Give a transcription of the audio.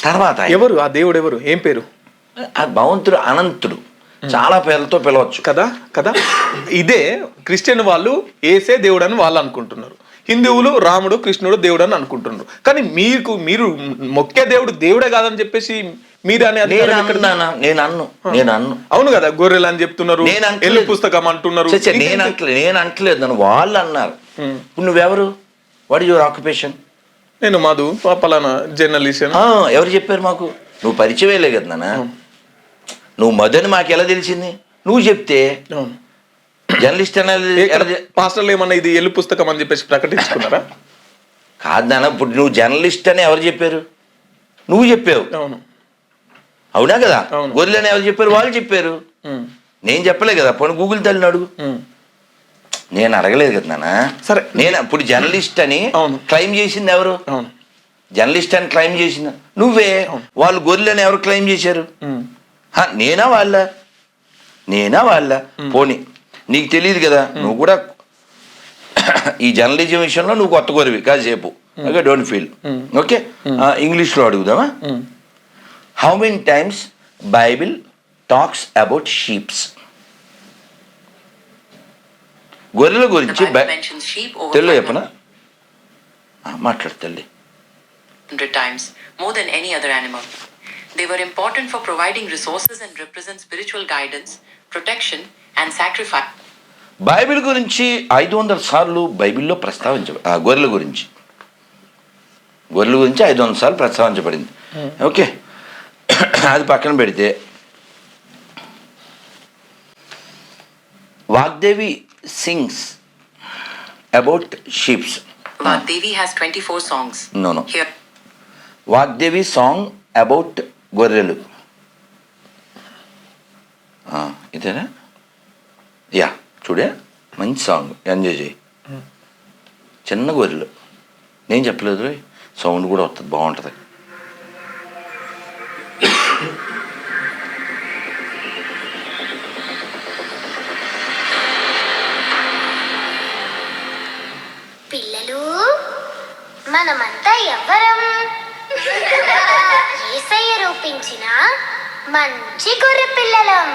తర్వాత ఎవరు ఆ దేవుడు? ఎవరు? ఏం పేరు? ఆ భగవంతుడు అనంతుడు, చాలా పేర్లతో పిలవచ్చు కదా కదా. ఇదే క్రిస్టియన్ వాళ్ళు ఏసే దేవుడు అని వాళ్ళు అనుకుంటున్నారు, హిందువులు రాముడు కృష్ణుడు దేవుడు అని అనుకుంటున్నారు. కానీ మీరు మొక్కే దేవుడు దేవుడే కాదని చెప్పేసి మీరు అనే నేను అవును కదా, గొర్రెలు అని చెప్తున్నారు, ఎల్లు పుస్తకం అంటున్నారు. నేను అంటలేదు, నన్ను వాళ్ళు అన్నారు. ఇప్పుడు నువ్వెవరు? What is your occupation? నేను మధు, పలానా జర్నలిస్ట్. ఎవరు చెప్పారు మాకు? నువ్వు పరిచయమే కదా నాన్న. నువ్వు మధు అని మాకు ఎలా తెలిసింది? నువ్వు చెప్తే జర్నలిస్ట్ అనేది. పాస్టర్లు ఏమన్నా ఇది ఎల్లు పుస్తకం అని చెప్పేసి ప్రకటించుకున్నారా? కాదు నాన్న, ఇప్పుడు నువ్వు జర్నలిస్ట్ అని ఎవరు చెప్పారు? నువ్వు చెప్పావు. అవును, అవునా కదా. గొర్రెలు అని ఎవరు చెప్పారు? వాళ్ళు చెప్పారు, నేను చెప్పలే కదా. పోనీ గూగుల్ తల్లిని అడుగు. నేను అడగలేదు కదా నాన్న. సరే, నేను ఇప్పుడు జర్నలిస్ట్ అని క్లెయిమ్ చేసింది ఎవరు? జర్నలిస్ట్ అని క్లెయిమ్ చేసింది నువ్వే. వాళ్ళు గొర్రెలు అని ఎవరు క్లెయిమ్ చేశారు? నేనా వాళ్ళ? పోనీ నీకు తెలియదు కదా, నువ్వు కూడా ఈ జర్నలిజం విషయంలో నువ్వు కొత్త గొర్రెవి కాసేపు. Okay, don't feel. ఓకే, ఇంగ్లీష్లో అడుగుదామా? How many times Bible talks about sheeps? గొర్రెల గురించి తెలుగులో చెప్పనా? మాట్లాడు తల్లి. 100 times more than any other animal. They were important for providing resources and represent spiritual guidance, protection and sacrifice. Bible గురించి 500 సార్లు బైబిల్లో గొర్రెల గురించి 500 సార్లు ప్రస్తావించబడింది. ఓకే, అది పక్కన పెడితే Vagdevi sings about sheep. Vagdevi has 24 songs. No. Here. Vagdevi song about గొర్రెలు. ఇదేనా? యా, చూడే మంచి సాంగ్, ఎంజాయ్ చేయి. చిన్న గొర్రెలు, నేను చెప్పలేదు, సౌండ్ కూడా వస్తుంది, బాగుంటుంది. పిల్లలు, మనమంతా ఎవ్వరం? యేసయ్య రూపించిన మంచి గొర్రె పిల్లలం.